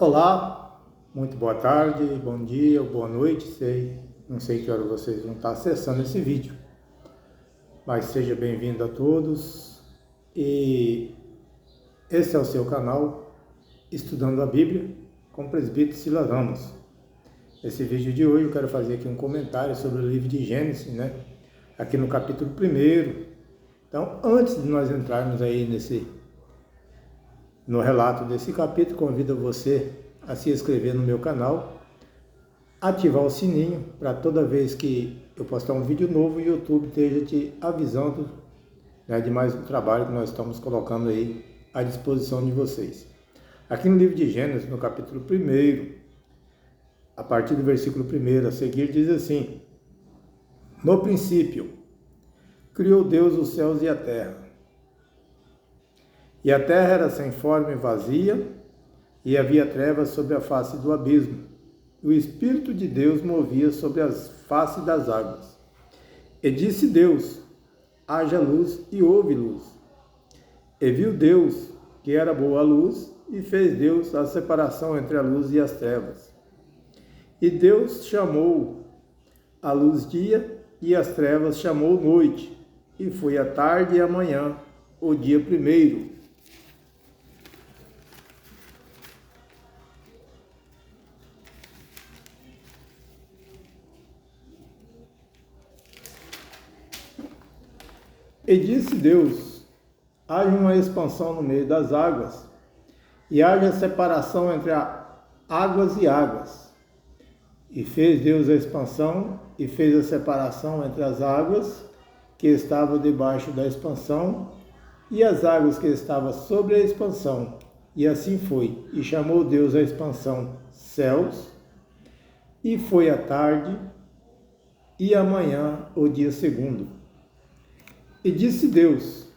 Olá, muito boa tarde, bom dia ou boa noite, não sei que hora vocês vão estar acessando esse vídeo, mas seja bem-vindo a todos e esse é o seu canal Estudando a Bíblia com o presbítero Silas Ramos. Esse vídeo de hoje eu quero fazer aqui um comentário sobre o livro de Gênesis, aqui no capítulo 1. Então, antes de nós entrarmos aí no relato desse capítulo, convido você a se inscrever no meu canal, ativar o sininho para toda vez que eu postar um vídeo novo, o YouTube esteja te avisando de mais um trabalho que nós estamos colocando aí à disposição de vocês. Aqui no livro de Gênesis, no capítulo 1, a partir do versículo 1 a seguir, diz assim: No princípio, criou Deus os céus e a terra. E a terra era sem forma e vazia, e havia trevas sobre a face do abismo. O Espírito de Deus movia sobre as faces das águas. E disse Deus: haja luz, e houve luz. E viu Deus que era boa a luz, e fez Deus a separação entre a luz e as trevas. E Deus chamou a luz dia, e as trevas chamou noite. E foi a tarde e a manhã, o dia primeiro. E disse Deus: haja uma expansão no meio das águas, e haja separação entre águas e águas. E fez Deus a expansão, e fez a separação entre as águas que estavam debaixo da expansão, e as águas que estavam sobre a expansão. E assim foi. E chamou Deus a expansão céus, e foi a tarde e a manhã, o dia segundo. E disse Deus: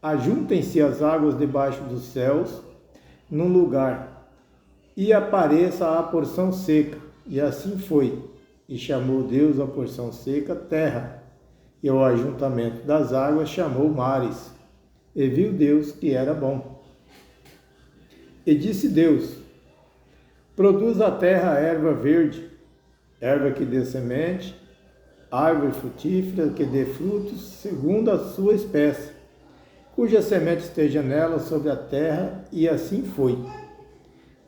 ajuntem-se as águas debaixo dos céus num lugar, e apareça a porção seca. E assim foi. E chamou Deus a porção seca terra, e ao ajuntamento das águas chamou mares. E viu Deus que era bom. E disse Deus: produz a terra erva verde, erva que dê semente, árvore frutífera que dê frutos segundo a sua espécie, cuja semente esteja nela sobre a terra, e assim foi.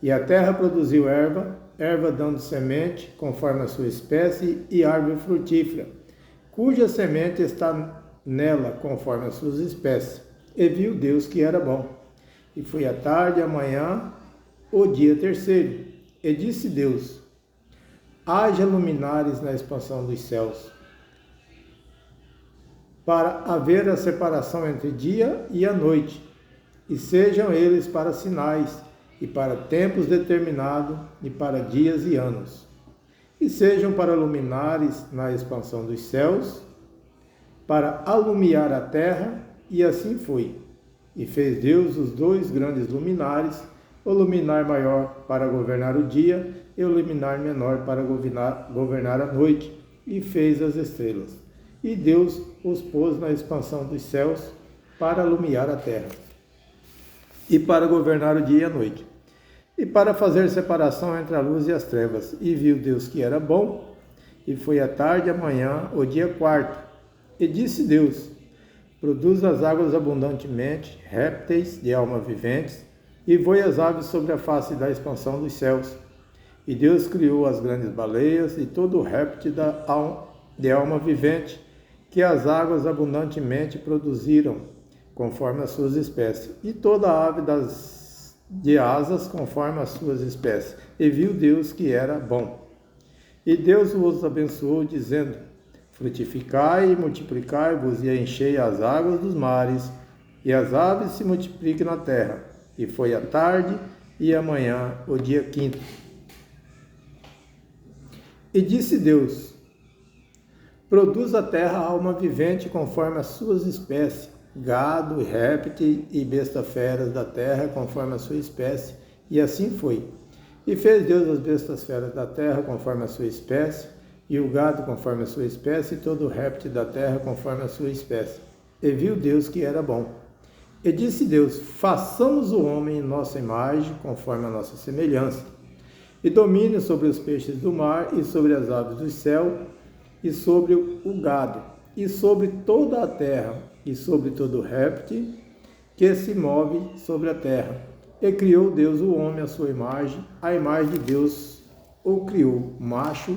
E a terra produziu erva dando semente conforme a sua espécie, e árvore frutífera, cuja semente está nela conforme as suas espécies. E viu Deus que era bom. E foi a tarde e a manhã, o dia terceiro. E disse Deus: haja luminares na expansão dos céus, para haver a separação entre dia e a noite, e sejam eles para sinais, e para tempos determinados, e para dias e anos, e sejam para luminares na expansão dos céus, para alumiar a terra. E assim foi. E fez Deus os dois grandes luminares, o luminar maior para governar o dia, e o luminar menor para governar a noite, e fez as estrelas. E Deus os pôs na expansão dos céus para alumiar a terra, e para governar o dia e a noite, e para fazer separação entre a luz e as trevas. E viu Deus que era bom, e foi a tarde e a manhã, o dia quarto. E disse Deus: produz as águas abundantemente, répteis de alma viventes, e voe as aves sobre a face da expansão dos céus. E Deus criou as grandes baleias e todo o réptil de alma vivente, que as águas abundantemente produziram, conforme as suas espécies, e toda a ave de asas, conforme as suas espécies. E viu Deus que era bom. E Deus os abençoou, dizendo: frutificai e multiplicai-vos, e enchei as águas dos mares, e as aves se multipliquem na terra. E foi a tarde e a manhã, o dia quinto. E disse Deus: produz a terra alma vivente conforme as suas espécies, gado, réptil e besta feras da terra conforme a sua espécie. E assim foi. E fez Deus as bestas feras da terra conforme a sua espécie, e o gado conforme a sua espécie, e todo o réptil da terra conforme a sua espécie. E viu Deus que era bom. E disse Deus: façamos o homem em nossa imagem, conforme a nossa semelhança, e domine sobre os peixes do mar, e sobre as aves do céu, e sobre o gado, e sobre toda a terra, e sobre todo réptil que se move sobre a terra. E criou Deus o homem à sua imagem, a imagem de Deus o criou, macho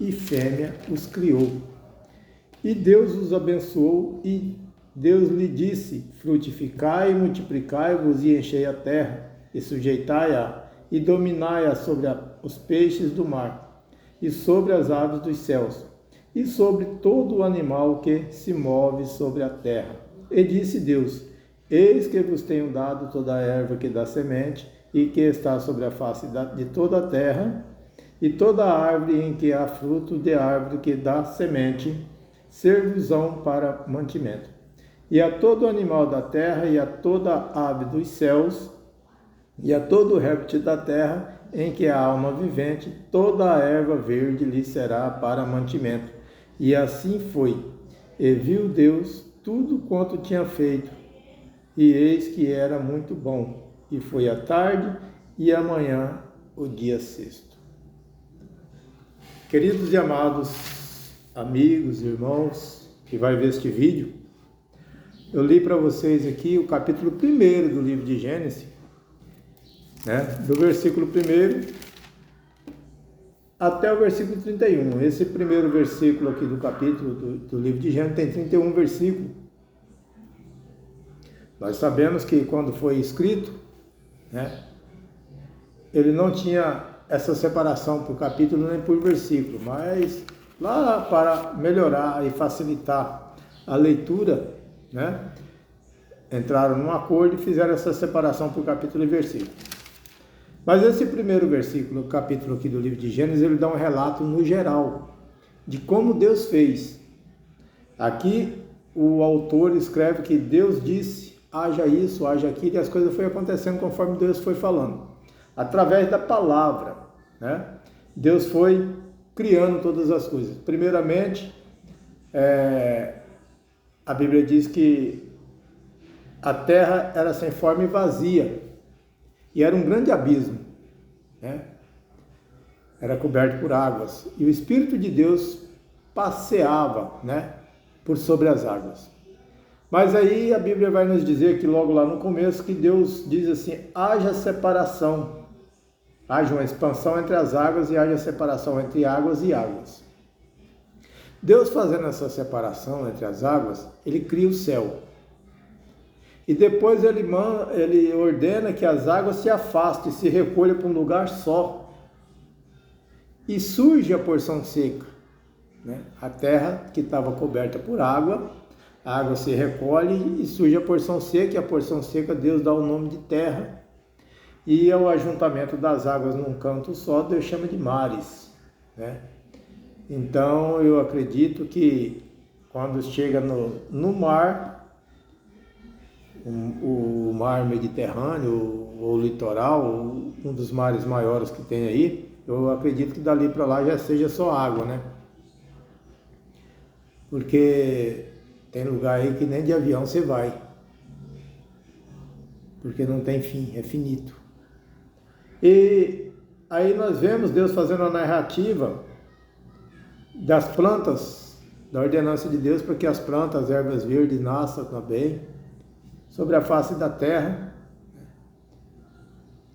e fêmea os criou. E Deus os abençoou, e Deus lhe disse: frutificai e multiplicai-vos, e enchei a terra, e sujeitai-a, e dominai-a sobre os peixes do mar, e sobre as aves dos céus, e sobre todo o animal que se move sobre a terra. E disse Deus: eis que vos tenho dado toda a erva que dá semente, e que está sobre a face de toda a terra, e toda a árvore em que há fruto de árvore que dá semente, ser-vos-ão para mantimento. E a todo animal da terra, e a toda ave dos céus, e a todo réptil da terra, em que há alma vivente, toda a erva verde lhe será para mantimento. E assim foi. E viu Deus tudo quanto tinha feito, e eis que era muito bom. E foi a tarde e a manhã, o dia sexto. Queridos e amados amigos, irmãos, que vai ver este vídeo, eu li para vocês aqui o capítulo 1 do livro de Gênesis, do versículo 1 até o versículo 31. Esse primeiro versículo aqui do capítulo do livro de Gênesis tem 31 versículos. Nós sabemos que quando foi escrito, ele não tinha essa separação por capítulo nem por versículo, mas lá para melhorar e facilitar a leitura, entraram num acordo e fizeram essa separação por capítulo e versículo. Mas esse primeiro versículo, capítulo aqui do livro de Gênesis, ele dá um relato no geral de como Deus fez. Aqui o autor escreve que Deus disse: haja isso, haja aquilo, e as coisas foram acontecendo conforme Deus foi falando. Através da palavra, Deus foi criando todas as coisas. Primeiramente, a Bíblia diz que a terra era sem forma e vazia, e era um grande abismo, era coberto por águas, e o Espírito de Deus passeava, por sobre as águas. Mas aí a Bíblia vai nos dizer que logo lá no começo, que Deus diz assim: haja separação, haja uma expansão entre as águas e haja separação entre águas e águas. Deus, fazendo essa separação entre as águas, ele cria o céu. E depois ele ordena que as águas se afastem, se recolham para um lugar só. E surge a porção seca. A terra que estava coberta por água, a água se recolhe e surge a porção seca. E a porção seca Deus dá o nome de terra. E ao ajuntamento das águas num canto só, Deus chama de mares. Então eu acredito que quando chega no mar, o mar Mediterrâneo, ou litoral, um dos mares maiores que tem aí, eu acredito que dali para lá já seja só água, Porque tem lugar aí que nem de avião você vai, porque não tem fim, é finito. E aí nós vemos Deus fazendo a narrativa das plantas, da ordenança de Deus para que as plantas, as ervas verdes nasçam também sobre a face da terra.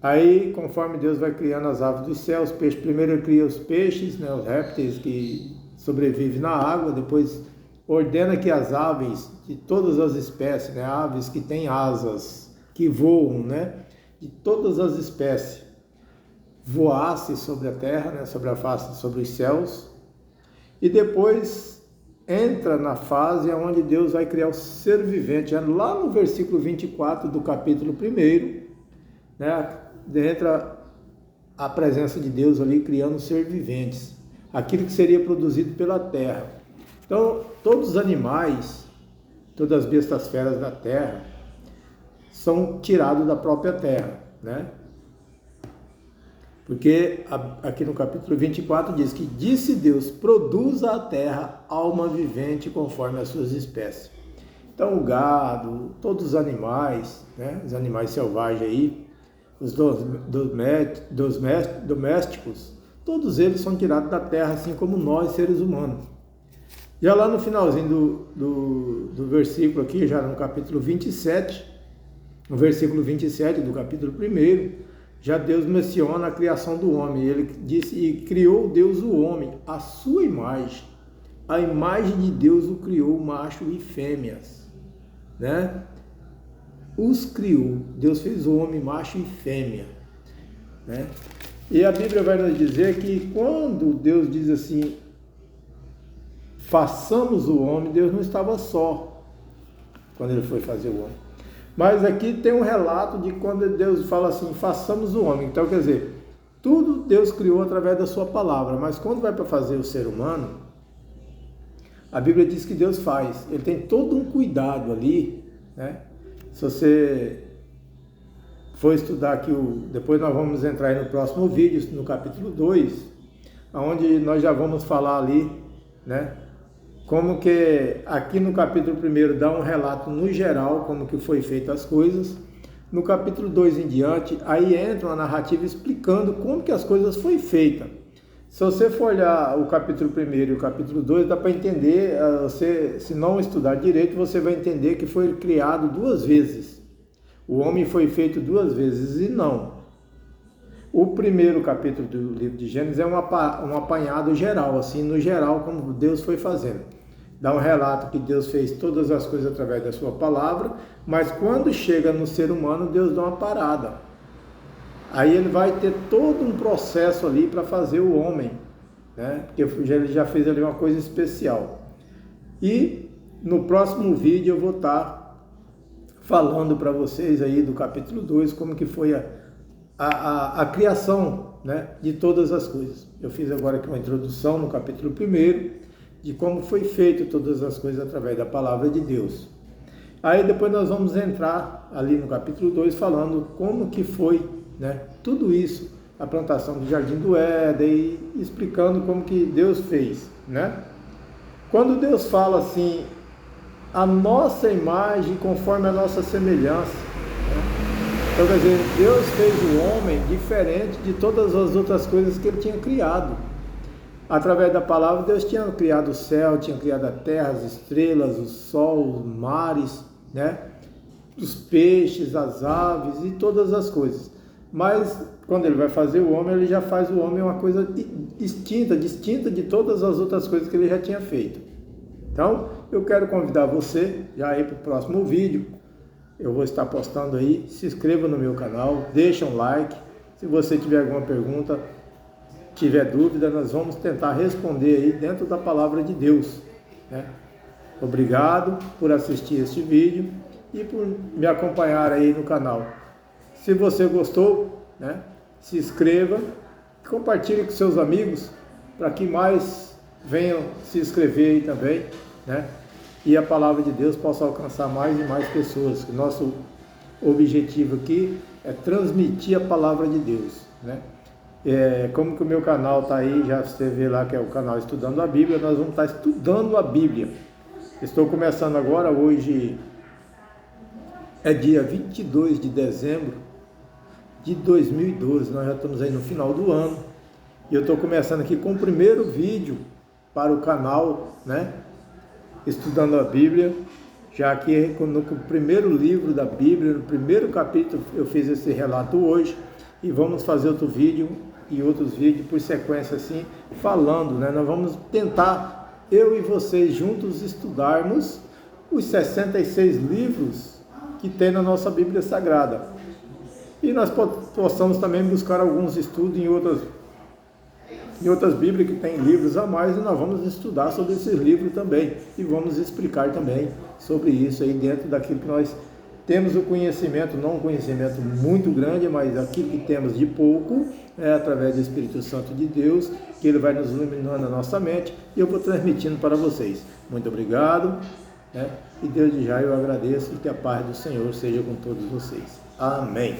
Aí, conforme Deus vai criando as aves dos céus, os peixes, primeiro ele cria os peixes, os répteis que sobrevivem na água, depois ordena que as aves de todas as espécies, aves que têm asas, que voam, de todas as espécies, voassem sobre a terra, sobre a face, sobre os céus. E depois entra na fase onde Deus vai criar o ser vivente. Lá no versículo 24 do capítulo 1, entra a presença de Deus ali criando ser viventes, aquilo que seria produzido pela terra. Então, todos os animais, todas as bestas feras da terra, são tirados da própria terra, Porque aqui no capítulo 24 diz que disse Deus: produza a terra alma vivente conforme as suas espécies. Então o gado, todos os animais, né? Os animais selvagens aí, os domésticos, todos eles são tirados da terra, assim como nós, seres humanos. Já lá no finalzinho do versículo aqui, já no capítulo 27, no versículo 27 do capítulo 1, já Deus menciona a criação do homem. Ele disse, e criou Deus o homem, à sua imagem. A imagem de Deus o criou, macho e fêmeas, né? Os criou, Deus fez o homem macho e fêmea, né? E a Bíblia vai nos dizer que quando Deus diz assim, façamos o homem, Deus não estava só, quando ele foi fazer o homem. Mas aqui tem um relato de quando Deus fala assim, façamos o homem. Então, quer dizer, tudo Deus criou através da sua palavra, mas quando vai para fazer o ser humano, a Bíblia diz que Deus faz. Ele tem todo um cuidado ali, né? Se você for estudar aqui, depois nós vamos entrar aí no próximo vídeo, no capítulo 2, onde nós já vamos falar ali, né? Como que aqui no capítulo 1 dá um relato no geral, como que foi feita as coisas. No capítulo 2 em diante, aí entra uma narrativa explicando como que as coisas foram feitas. Se você for olhar o capítulo 1 e o capítulo 2, dá para entender, se não estudar direito, você vai entender que foi criado 2 vezes. O homem foi feito 2 vezes e não. O primeiro capítulo do livro de Gênesis é um apanhado geral, assim, no geral, como Deus foi fazendo. Dá um relato que Deus fez todas as coisas através da sua palavra, mas quando chega no ser humano, Deus dá uma parada. Aí ele vai ter todo um processo ali para fazer o homem, né? Porque ele já fez ali uma coisa especial. E no próximo vídeo eu vou estar falando para vocês aí do capítulo 2, como que foi a criação, né, de todas as coisas. Eu fiz agora aqui uma introdução no capítulo 1, de como foi feito todas as coisas através da palavra de Deus. Aí depois nós vamos entrar ali no capítulo 2 falando como que foi, né, tudo isso, a plantação do Jardim do Éden, e explicando como que Deus fez, né? Quando Deus fala assim, a nossa imagem conforme a nossa semelhança, né? Então, quer dizer, Deus fez o homem diferente de todas as outras coisas que ele tinha criado. Através da palavra, Deus tinha criado o céu, tinha criado a terra, as estrelas, o sol, os mares, né? Os peixes, as aves e todas as coisas. Mas quando ele vai fazer o homem, ele já faz o homem uma coisa distinta de todas as outras coisas que ele já tinha feito. Então, eu quero convidar você já aí para o próximo vídeo. Eu vou estar postando aí. Se inscreva no meu canal, deixa um like. Se você tiver alguma pergunta, tiver dúvida, nós vamos tentar responder aí dentro da palavra de Deus, né? Obrigado por assistir este vídeo e por me acompanhar aí no canal. Se você gostou, né, se inscreva, compartilhe com seus amigos para que mais venham se inscrever aí também, né? E a palavra de Deus possa alcançar mais e mais pessoas. O nosso objetivo aqui é transmitir a palavra de Deus, né? Como que o meu canal está aí, já você vê lá que é o canal Estudando a Bíblia, nós vamos estar estudando a Bíblia. Estou começando agora, hoje é dia 22 de dezembro de 2012, nós já estamos aí no final do ano, e eu estou começando aqui com o primeiro vídeo para o canal, né, Estudando a Bíblia, já que no primeiro livro da Bíblia, no primeiro capítulo, eu fiz esse relato hoje, e vamos fazer outro vídeo e outros vídeos por sequência assim, falando, né, nós vamos tentar, eu e vocês juntos, estudarmos os 66 livros que tem na nossa Bíblia Sagrada. E nós possamos também buscar alguns estudos em outras Bíblias que tem livros a mais, e nós vamos estudar sobre esses livros também, e vamos explicar também sobre isso aí dentro daquilo que nós temos o conhecimento, não um conhecimento muito grande, mas aquilo que temos de pouco, através do Espírito Santo de Deus, que Ele vai nos iluminando a nossa mente, e eu vou transmitindo para vocês. Muito obrigado, né? E desde já eu agradeço, e que a paz do Senhor seja com todos vocês. Amém.